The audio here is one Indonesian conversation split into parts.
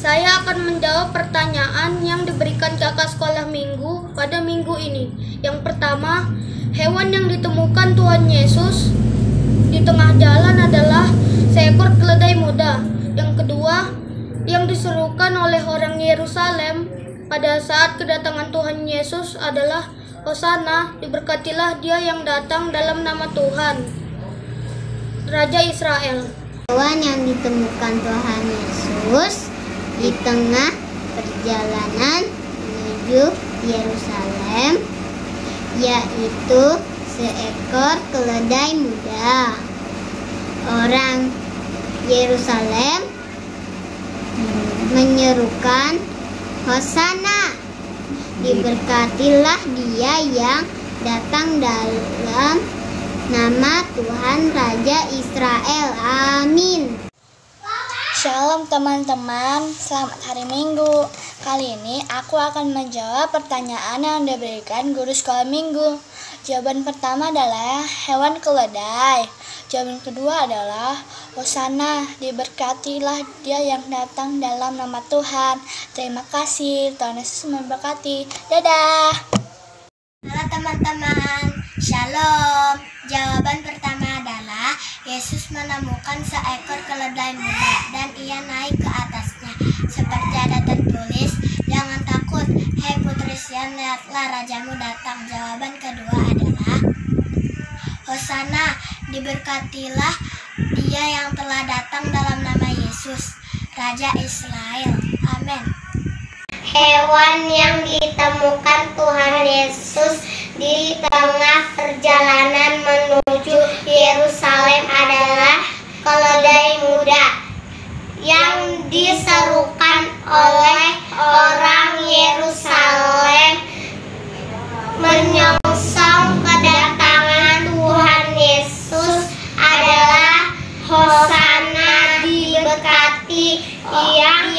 Saya akan menjawab pertanyaan yang diberikan kakak sekolah minggu pada minggu ini. Yang pertama, hewan yang ditemukan Tuhan Yesus di tengah jalan adalah seekor keledai muda. Yang kedua, yang diserukan oleh orang Yerusalem pada saat kedatangan Tuhan Yesus adalah Hosana, diberkatilah dia yang datang dalam nama Tuhan, Raja Israel. Hewan yang ditemukan Tuhan Yesus di tengah perjalanan menuju Yerusalem yaitu seekor keledai muda. Orang Yerusalem menyerukan Hosana, diberkatilah dia yang datang dalam nama Tuhan Raja Israel. Amin. Shalom teman-teman, selamat hari Minggu. Kali ini aku akan menjawab pertanyaan yang diberikan guru sekolah minggu. Jawaban pertama adalah hewan keledai. Jawaban kedua adalah Hosana, diberkatilah dia yang datang dalam nama Tuhan. Terima kasih, Tuhan Yesus memberkati. Dadah. Halo teman-teman, shalom. Jawaban pertama adalah Yesus menemukan seekor keledai muda dan ia naik ke atasnya. Seperti ada tertulis, jangan takut, hai putri Sion, lihatlah rajamu datang. Jawaban kedua adalah Hosana, diberkatilah dia yang telah datang dalam nama Yesus, Raja Israel. Amin. Hewan yang ditemukan Tuhan Yesus di tengah perjalanan menuju Yerusalem adalah keledai muda yang diserukan oleh orang Yerusalem menyongsong kedatangan Tuhan Yesus adalah Hosana, diberkati yang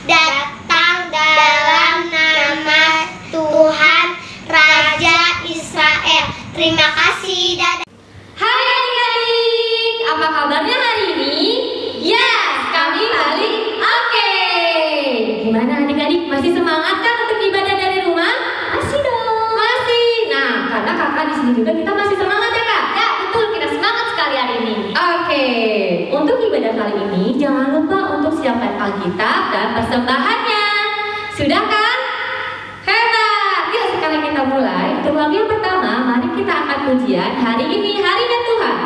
datang dalam nama Tuhan Raja Israel. Terima kasih. Dadah. Hai adik-adik, apa kabarnya hari ini? Ya, kami balik. Oke. Gimana adik-adik, masih semangat kan untuk ibadah dari rumah? Masih dong. Masih. Nah, karena kakak di sini juga kita masih semangat ya kak? Ya betul, kita semangat sekali hari ini. Oke. Untuk ibadah kali ini jangan lupa untuk siapkan Alkitab dan persembahannya. Sudah kan? Hebat. Yuk sekarang kita mulai. Untuk lagu yang pertama, mari kita angkat pujian. Hari ini harinya Tuhan.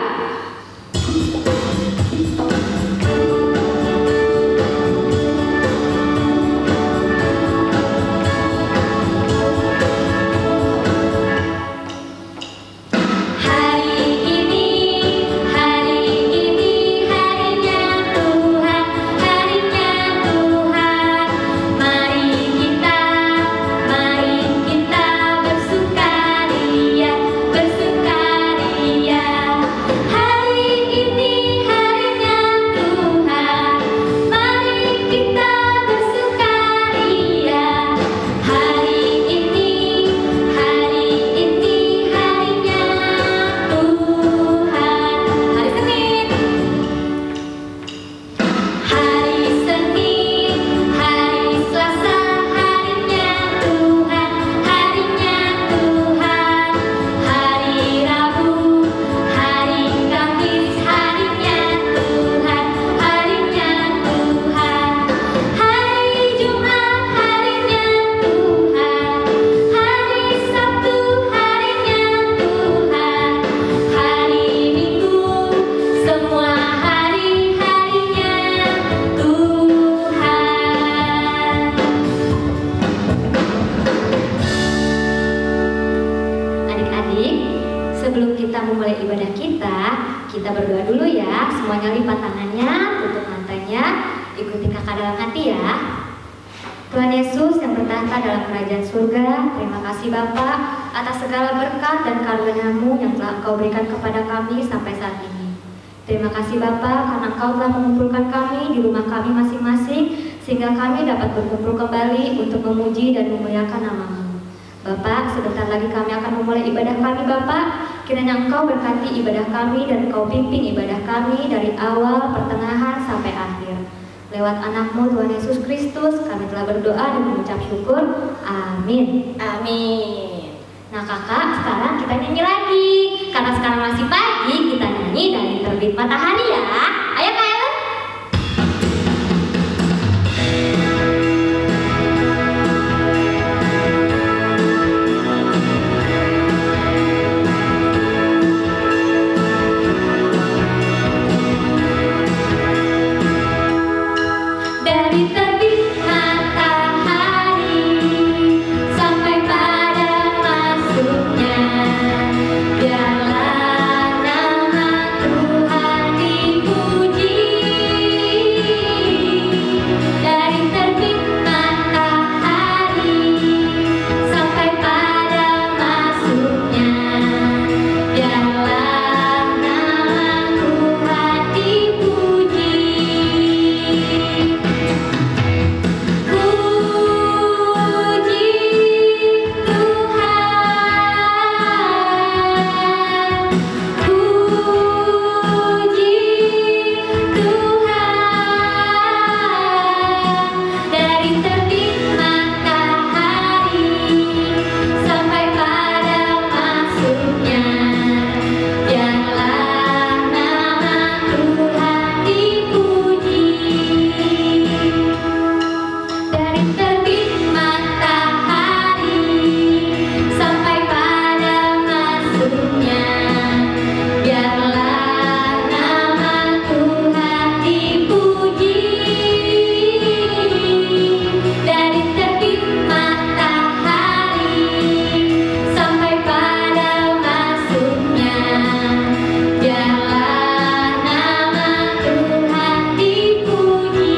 Sebelum kita memulai ibadah kita berdoa dulu ya. Semuanya lipat tangannya, tutup matanya, ikuti kakak dalam hati ya. Tuhan Yesus yang bertahta dalam kerajaan surga, terima kasih Bapa atas segala berkat dan karunia-Mu yang telah Engkau berikan kepada kami sampai saat ini. Terima kasih Bapa karena Engkau telah mengumpulkan kami di rumah kami masing-masing sehingga kami dapat berkumpul kembali untuk memuji dan memuliakan nama-Mu. Bapak, sebentar lagi kami akan memulai ibadah kami Bapak. Kiranya Engkau berkati ibadah kami dan Engkau pimpin ibadah kami dari awal, pertengahan, sampai akhir. Lewat anakmu Tuhan Yesus Kristus, kami telah berdoa dan mengucap syukur. Amin. Amin. Nah kakak, sekarang kita nyanyi lagi. Karena sekarang masih pagi, kita nyanyi dari Terbit Matahari ya. Ayo Kak Ellen. Dari terbit matahari sampai pada masuknya, biarlah nama Tuhan dipuji. Dari terbit matahari sampai pada masuknya, biarlah nama Tuhan dipuji. Dari terbit matahari sampai pada masuknya, biarlah nama Tuhan dipuji. Dari terbit matahari sampai pada masuknya, biarlah nama Tuhan dipuji. Dari terbit matahari sampai pada masuknya, biarlah nama Tuhan dipuji.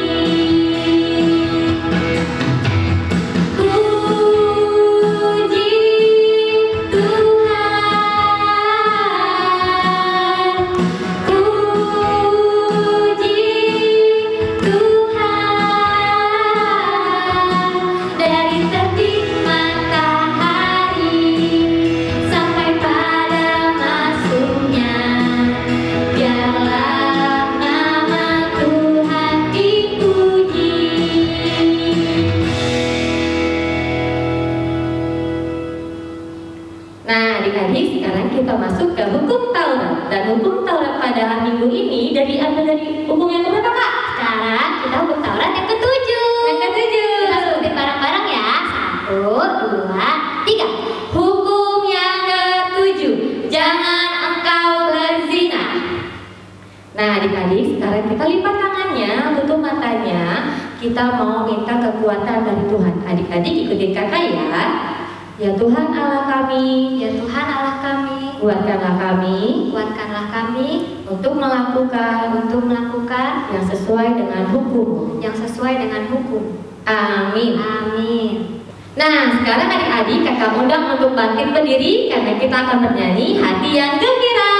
Puji Tuhan, puji Tuhan. Dari terbit matahari sampai pada masuknya, biarlah nama Tuhan dipuji. Nah, adik-adik, sekarang kita masuk ke hukum Taurat. Dan hukum Taurat pada minggu ini diambil dari hukum yang berapa, Kak? Sekarang kita hukum Taurat yang ketujuh. Yang ketujuh. Kita sebutin bareng-bareng ya. 1, 2, 3. Hukum yang ketujuh, jangan engkau berzina. Nah, adik-adik, sekarang kita lipat tangannya, tutup matanya. Kita mau minta kekuatan dari Tuhan. Adik-adik ikutin kakak ya. Ya Tuhan Allah kami, Ya Tuhan Allah kami, kuatkanlah kami kuatkanlah kami untuk melakukan yang sesuai dengan hukum. yang sesuai dengan hukum. Amin. Amin. Nah, sekarang adik-adik kakak undang untuk bangkit berdiri karena kita akan bernyanyi Hati yang Gembira.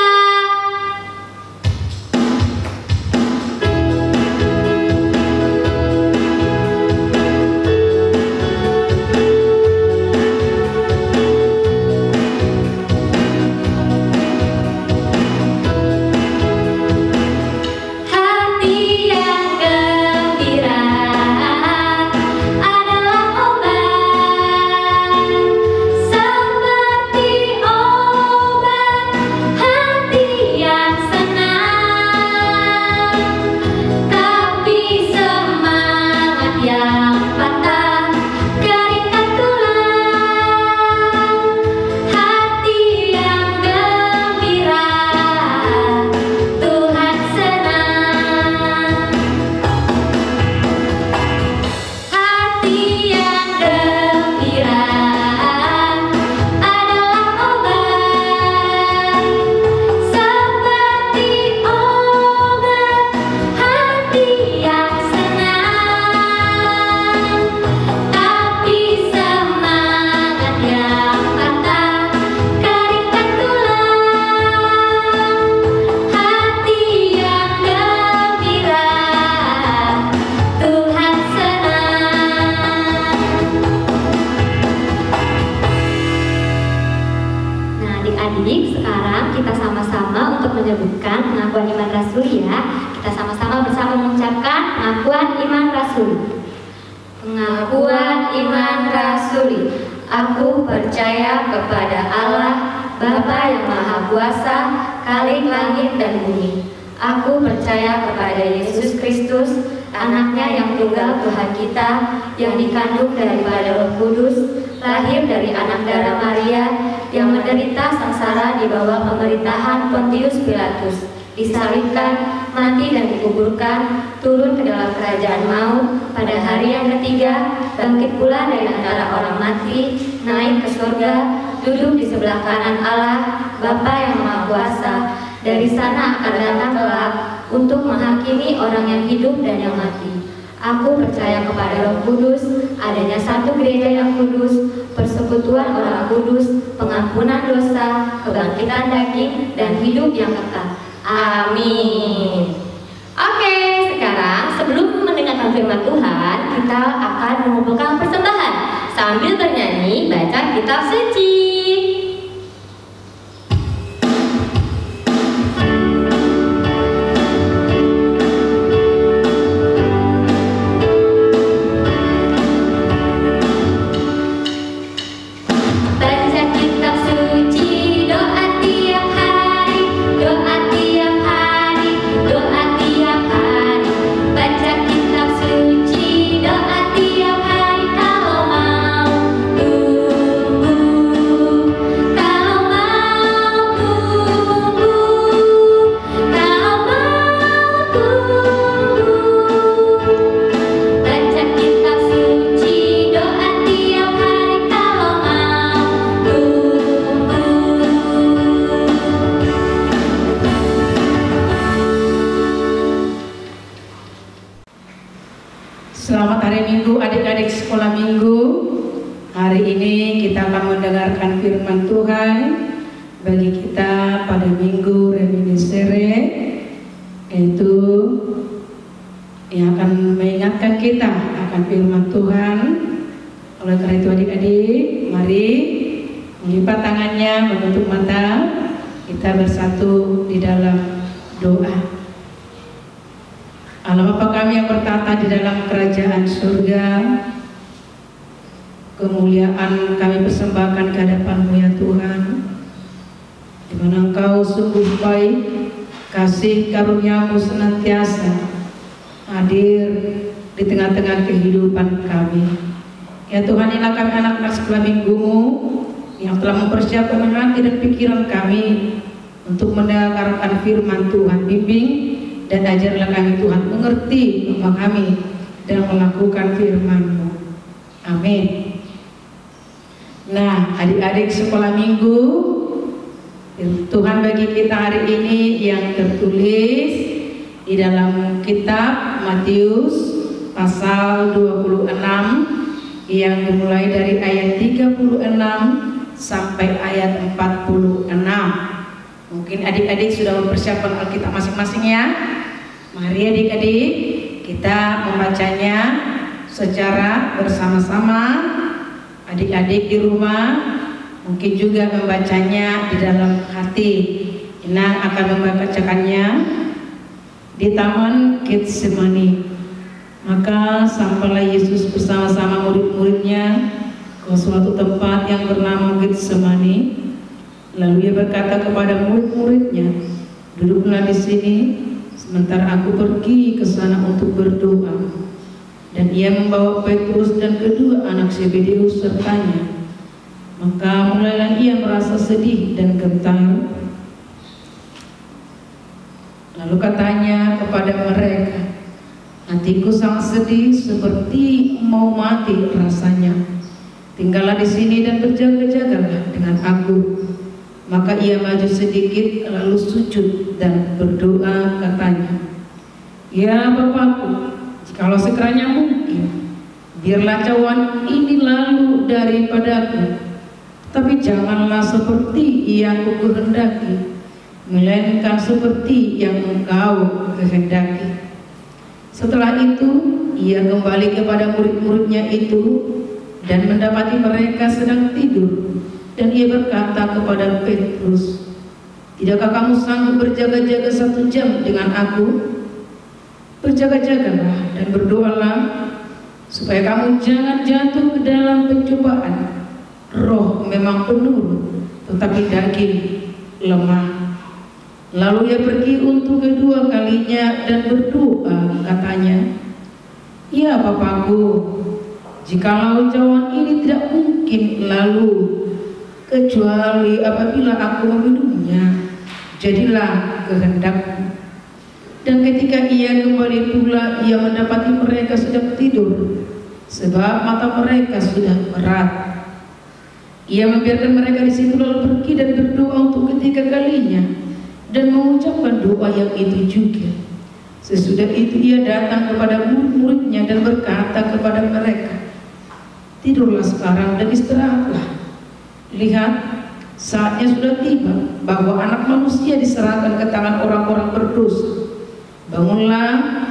Hati yang gembira adalah obat, seperti obat hati yang senang. Tapi semangat yang patah keringkan tulang. Hati yang gembira Tuhan senang. Hati yang gembira adalah obat, seperti obat hati yang senang. Tapi semangat yang patah keringkan tulang. Hati yang gembira Tuhan senang. Nah, adik-adik, sekarang kita sama-sama untuk menyebutkan pengakuan iman rasuli ya. kita sama-sama bersama mengucapkan pengakuan iman rasuli. Pengakuan iman rasuli. Aku percaya kepada Allah, Bapa yang Maha Kuasa, Khalik langit dan bumi. Aku percaya kepada Yesus Kristus, anaknya yang tunggal Tuhan kita, yang dikandung daripada Roh Kudus, lahir dari anak darah Maria, yang menderita sengsara di bawah pemerintahan Pontius Pilatus, disalibkan, mati dan dikuburkan, turun ke dalam kerajaan maut, pada hari yang ketiga, bangkit pula dari antara orang mati, naik ke surga, duduk di sebelah kanan Allah, Bapa yang Maha Kuasa. Dari sana akan datang kelak untuk menghakimi orang yang hidup dan yang mati. Aku percaya kepada Roh Kudus, adanya satu gereja yang kudus, persekutuan orang kudus, pengampunan dosa, kebangkitan daging, dan hidup yang kekal. Amin. Oke, sekarang sebelum mendengarkan firman Tuhan, kita akan mengumpulkan persembahan sambil bernyanyi baca kitab suci. Selamat hari Minggu adik-adik sekolah minggu. Hari ini kita akan mendengarkan firman Tuhan bagi kita pada minggu reminiscere, yaitu yang akan mengingatkan kita akan firman Tuhan. Oleh karena itu adik-adik, mari melipat tangannya, menutup mata, kita bersatu di dalam doa. Allah Bapa kami yang bertata di dalam kerajaan surga, kemuliaan kami persembahkan ke hadapan-Mu ya Tuhan, di mana Engkau sungguh baik, kasih karunia-Mu senantiasa hadir di tengah-tengah kehidupan kami. Ya Tuhan, inilah kami anak-anak sekolah minggu-Mu yang telah mempersiapkan hati dan pikiran kami untuk mendengarkan firman Tuhan. Bimbing dan ajarlah kami Tuhan mengerti, memahami, dan melakukan firman-Mu. Amin. Nah, adik-adik sekolah minggu, Tuhan bagi kita hari ini yang tertulis di dalam kitab Matius pasal 26 yang dimulai dari ayat 36 sampai ayat 46. Mungkin adik-adik sudah mempersiapkan Alkitab masing-masing ya. Mari adik-adik kita membacanya secara bersama-sama. Adik-adik di rumah mungkin juga membacanya di dalam hati. Inang akan membacakannya di Taman Getsemani. Maka sampailah Yesus bersama-sama murid-muridnya ke suatu tempat yang bernama Getsemani. Lalu Ia berkata kepada murid-muridnya, "Duduklah di sini, sementara aku pergi ke sana untuk berdoa." Dan Ia membawa Petrus dan kedua anak Zebedeus sertanya. Maka mulailah Ia merasa sedih dan gentar. Lalu katanya kepada mereka, "Hatiku sangat sedih seperti mau mati rasanya. Tinggallah di sini dan berjaga-jagalah dengan aku." Maka Ia maju sedikit lalu sujud dan berdoa katanya, "Ya Bapakku, jikalau sekiranya mungkin, biarlah cawan ini lalu daripadaku, tapi janganlah seperti yang aku kehendaki, melainkan seperti yang Engkau kehendaki." Setelah itu Ia kembali kepada murid-muridnya itu dan mendapati mereka sedang tidur. Dan Ia berkata kepada Petrus, "Tidakkah kamu sanggup berjaga-jaga 1 jam dengan aku? Berjaga-jagalah dan berdoalah supaya kamu jangan jatuh ke dalam pencobaan. Roh memang penurut, tetapi daging lemah. Lalu ia pergi untuk kedua kalinya dan berdoa, katanya, "Ya Bapakku, jikalau cawan ini tidak mungkin lalu, kecuali apabila aku meminumnya, jadilah kehendakmu." Dan ketika ia kembali pula, ia mendapati mereka sedang tidur, sebab mata mereka sudah berat. Ia membiarkan mereka di situ lalu pergi dan berdoa untuk ketiga kalinya dan mengucapkan doa yang itu juga. Sesudah itu ia datang kepada murid-muridnya dan berkata kepada mereka, "Tidurlah sekarang dan istirahatlah. Lihat, saatnya sudah tiba bahwa Anak Manusia diserahkan ke tangan orang-orang berdosa. Bangunlah,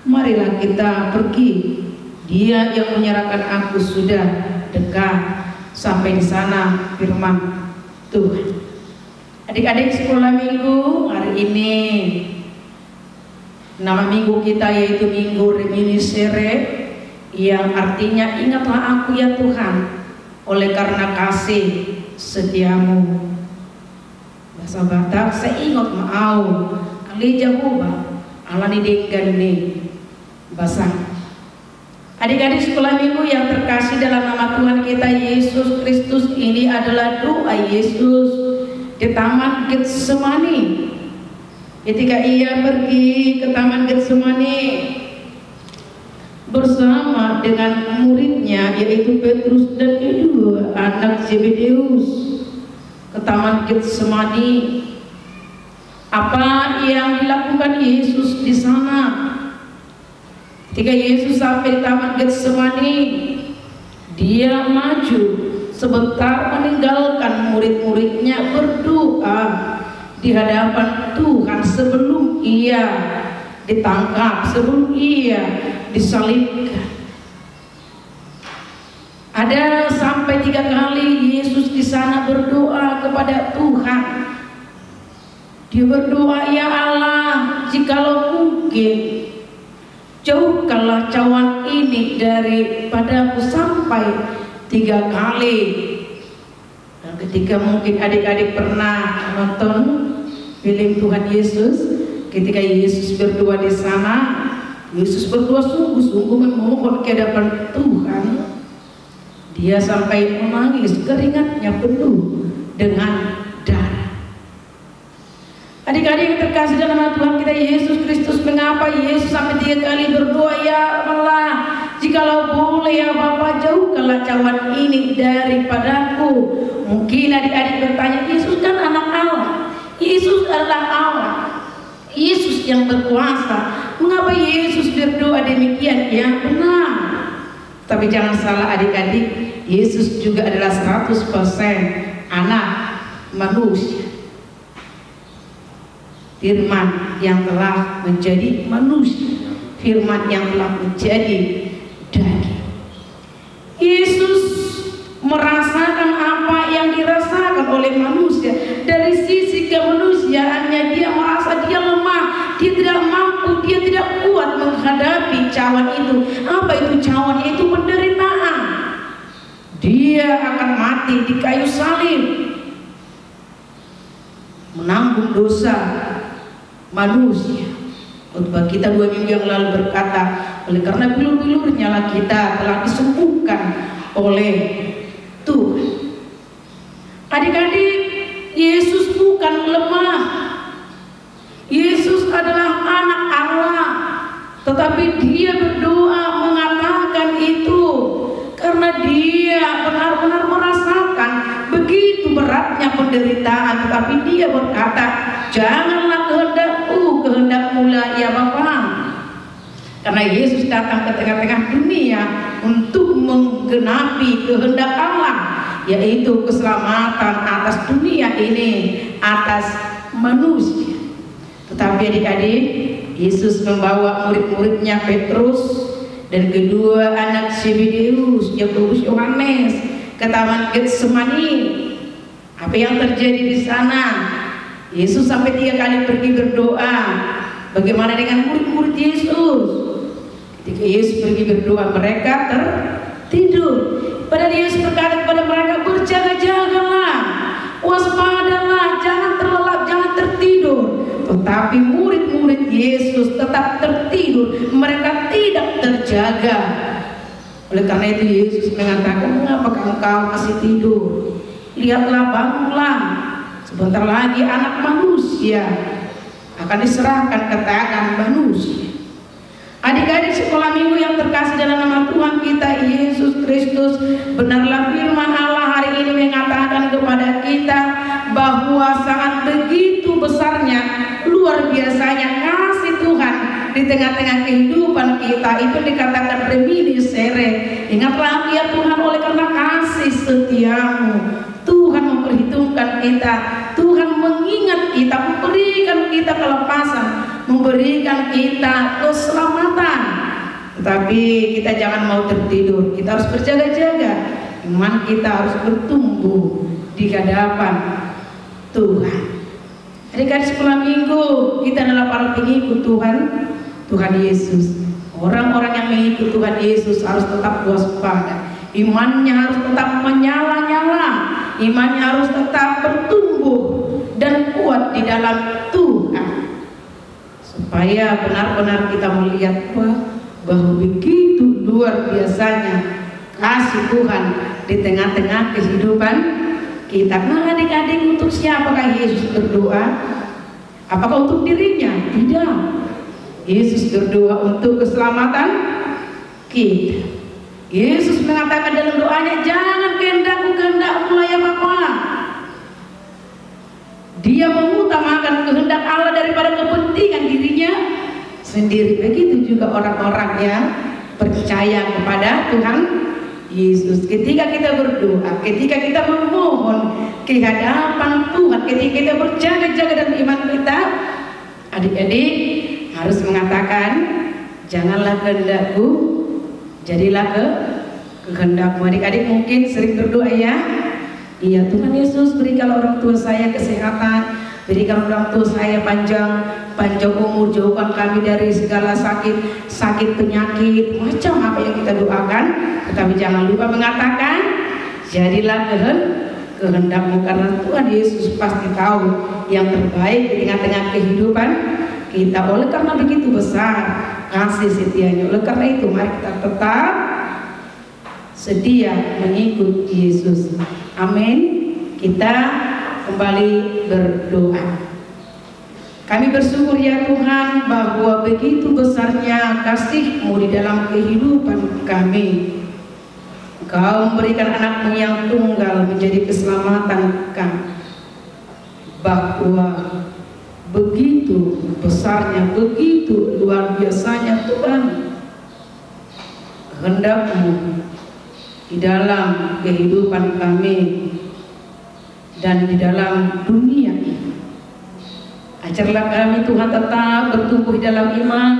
marilah kita pergi. Dia yang menyerahkan aku sudah dekat." Sampai di sana firman Tuhan. Adik-adik sekolah minggu, hari ini nama minggu kita yaitu Minggu Reminiscere, yang artinya ingatlah aku ya Tuhan, oleh karena kasih setiamu. Bahasa Batak, saya ingat mau Ali Jehovah alani denggan ini bahasa. Adik-adik sekolah minggu yang terkasih dalam nama Tuhan kita Yesus Kristus, ini adalah doa Yesus di Taman Getsemani. Ketika ia pergi ke Taman Getsemani bersama dengan muridnya yaitu Petrus dan kedua anak Zebedeus ke Taman Getsemani, apa yang dilakukan Yesus di sana? Ketika Yesus sampai di Taman Getsemani, dia maju sebentar meninggalkan murid-muridnya berdoa di hadapan Tuhan sebelum ia ditangkap, sebelum ia disalibkan. Ada sampai 3 kali Yesus di sana berdoa kepada Tuhan. Dia berdoa, "Ya Allah, jikalau mungkin, jauhkanlah cawan ini daripadaku," sampai 3 kali. Dan ketika mungkin adik-adik pernah nonton film Tuhan Yesus, ketika Yesus berdoa di sana, Yesus berdoa sungguh-sungguh memohon ke hadapan Tuhan. Dia sampai menangis, keringatnya penuh dengan darah. Adik-adik yang terkasih dalam nama Tuhan kita Yesus Kristus, mengapa Yesus sampai 3 kali berdoa, "Ya Allah, jikalau boleh ya Bapa, jauhkanlah cawan ini daripadaku." Mungkin adik-adik bertanya, Yesus kan anak Allah, Yesus adalah Allah, Yesus yang berkuasa, mengapa Yesus berdoa demikian? Ya benar, tapi jangan salah adik-adik, Yesus juga adalah 100% anak manusia. Firman yang telah menjadi manusia, firman yang telah menjadi daging. Yesus merasakan apa yang dirasakan oleh manusia. Dari sisi kemanusiaannya, dia merasa dia lemah, dia tidak mampu, dia tidak kuat menghadapi cawan itu. Apa itu cawan? Itu penderitaan. Dia akan mati di kayu salib, menanggung dosa manusia. Khotbah kita 2 minggu yang lalu berkata, oleh karena bilur-bilurnya lah kita telah disembuhkan oleh Tuhan. Adik-adik, Yesus bukan lemah. Yesus adalah anak Allah, tetapi dia berdoa mengatakan itu karena dia benar-benar merasakan begitu beratnya penderitaan. Tetapi dia berkata, "Janganlah kehendakku, kehendakmu lah ya Bapa." Karena Yesus datang ke tengah-tengah dunia untuk menggenapi kehendak Allah, yaitu keselamatan atas dunia ini, atas manusia. Tetapi adik-adik, Yesus membawa murid-muridnya Petrus dan kedua anak Zebedeus, Yakobus, Yohanes, ke Taman Getsemani. Apa yang terjadi di sana? Yesus sampai 3 kali pergi berdoa. Bagaimana dengan murid-murid Yesus? Ketika Yesus pergi berdoa, mereka tertidur. Padahal Yesus berkata kepada mereka, berjaga-jagalah, waspadalah, jangan terlelap, jangan tertidur. Tetapi murid-murid Yesus tetap tertidur, mereka tidak terjaga. Oleh karena itu Yesus mengatakan, mengapakah engkau masih tidur? Lihatlah, bangunlah, sebentar lagi anak manusia akan diserahkan ke tangan manusia. Adik-adik sekolah minggu yang terkasih dalam nama Tuhan kita Yesus Kristus, benarlah firman Allah hari ini mengatakan kepada kita bahwa sangat begitu besarnya, luar biasanya kasih Tuhan di tengah-tengah kehidupan kita. Itu dikatakan reminiscere. Ingatlah ya Tuhan, oleh karena kasih setiamu Tuhan memperhitungkan kita, Tuhan mengingat kita, memberikan kita kelepasan, memberikan kita keselamatan. Tetapi kita jangan mau tertidur, kita harus berjaga-jaga. Iman kita harus bertumbuh di hadapan Tuhan. Adik-adik sekolah minggu, kita adalah para pengikut Tuhan Yesus. Orang-orang yang mengikut Tuhan Yesus harus tetap waspada. Imannya harus tetap menyala-nyala, imannya harus tetap bertumbuh dan kuat di dalam Tuhan, supaya benar-benar kita melihat bahwa begitu luar biasanya kasih Tuhan di tengah-tengah kehidupan kita. Nah adik-adik, untuk siapakah Yesus berdoa? Apakah untuk dirinya? Tidak. Yesus berdoa untuk keselamatan kita. Yesus mengatakan dalam doanya, jangan kehendakku, kehendakmu ya Bapa. Dia mengutamakan kehendak Allah daripada kepentingan dirinya sendiri. Begitu juga orang-orang yang percaya kepada Tuhan Yesus. Ketika kita berdoa, ketika kita memohon ke hadapan Tuhan, ketika kita berjaga-jaga dalam iman kita, adik-adik harus mengatakan, janganlah kehendakku, jadilah kehendakmu. Adik-adik mungkin sering berdoa ya, iya Tuhan Yesus, berikan orang tua saya kesehatan, berikan orang tua saya panjang umur, jauhkan kami dari segala sakit penyakit, macam apa yang kita doakan. Tetapi jangan lupa mengatakan, jadilah kehendakmu, karena Tuhan Yesus pasti tahu yang terbaik di tengah-tengah kehidupan kita. Oleh karena begitu besar kasih setianya, oleh karena itu mari kita tetap setia mengikut Yesus. Amin. Kita kembali berdoa. Kami bersyukur ya Tuhan bahwa begitu besarnya kasih-Mu di dalam kehidupan kami. Engkau memberikan anak-Mu yang tunggal menjadi keselamatan kami. Bahwa begitu besarnya, begitu luar biasanya Tuhan kehendak-Mu di dalam kehidupan kami dan di dalam dunia ini. Ajarlah kami Tuhan tetap bertumbuh di dalam iman,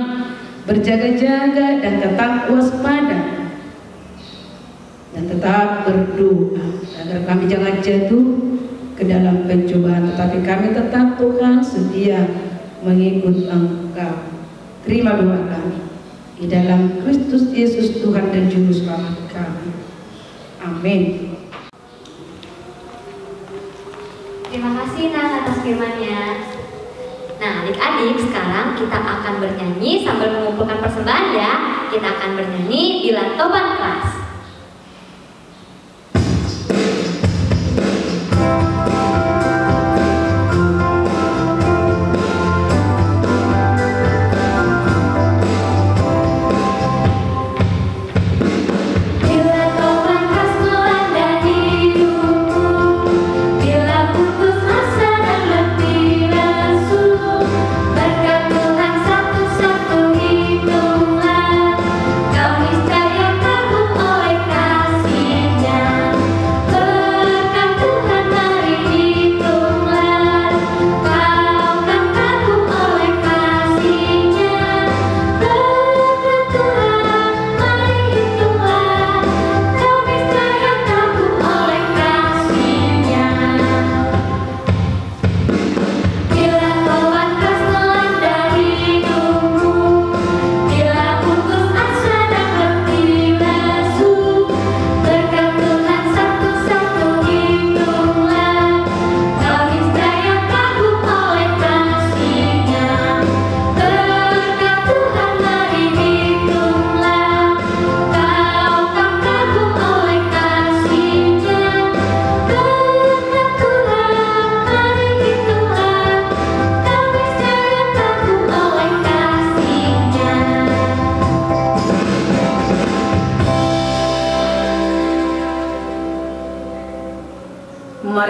berjaga-jaga dan tetap waspada, dan tetap berdoa agar kami jangan jatuh ke dalam pencobaan, tetapi kami tetap Tuhan setia mengikut Engkau. Terima doa kami di dalam Kristus Yesus Tuhan dan Juru Selamat kami. Amin. Terima kasih Nah atas firman-Nya. Nah adik-adik, sekarang kita akan bernyanyi sambil mengumpulkan persembahan ya. Kita akan bernyanyi Bila Tobat Keras. Kau niscaya kagum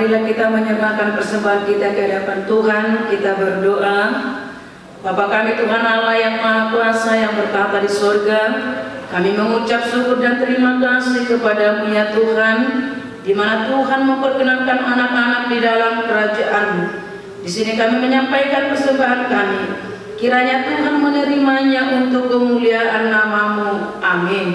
Marilah kita menyerahkan persembahan kita ke hadapan Tuhan. Kita berdoa. Bapa kami Tuhan Allah yang Maha Kuasa yang bertahta di sorga, kami mengucap syukur dan terima kasih kepada-Mu ya Tuhan, di mana Tuhan memperkenankan anak-anak di dalam kerajaan-Mu. Di sini kami menyampaikan persembahan kami. Kiranya Tuhan menerimanya untuk kemuliaan nama-Mu. Amin.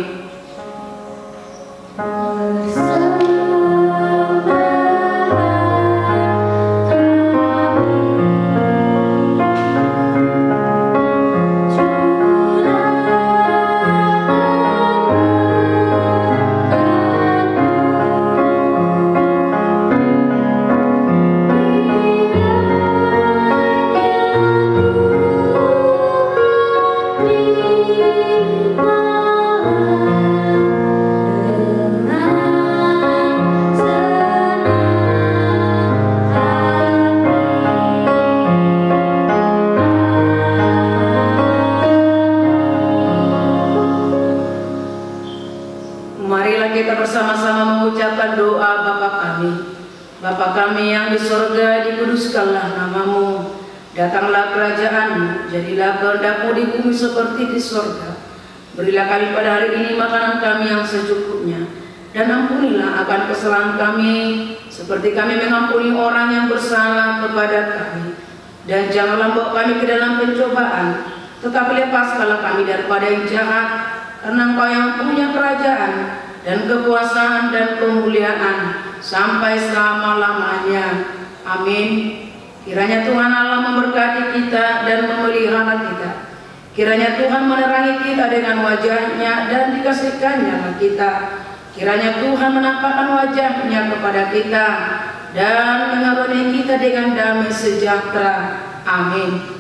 Marilah kita bersama-sama mengucapkan doa Bapa kami. Bapa kami yang di sorga, dikuduskanlah nama-Mu. Datanglah kerajaan-Mu, jadilah kehendak-Mu di bumi seperti di sorga. Berilah kami pada hari ini makanan kami yang secukupnya, dan ampunilah akan kesalahan kami, seperti kami mengampuni orang yang bersalah kepada kami. Dan janganlah bawa kami ke dalam pencobaan, tetapi lepaskanlah kami daripada yang jahat, karena Engkau yang punya kerajaan dan kekuasaan dan kemuliaan sampai selama-lamanya. Amin. Kiranya Tuhan Allah memberkati kita dan memelihara kita. Kiranya Tuhan menerangi kita dengan wajah-Nya dan dikasihkan-Nya kita. Kiranya Tuhan menampakkan wajah-Nya kepada kita dan mengaruniai kita dengan damai sejahtera. Amin.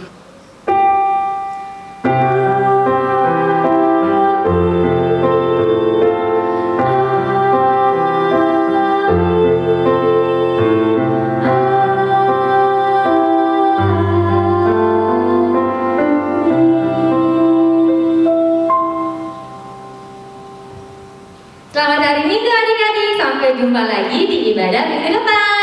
Selamat hari Minggu adik-adik, sampai jumpa lagi di ibadah minggu depan.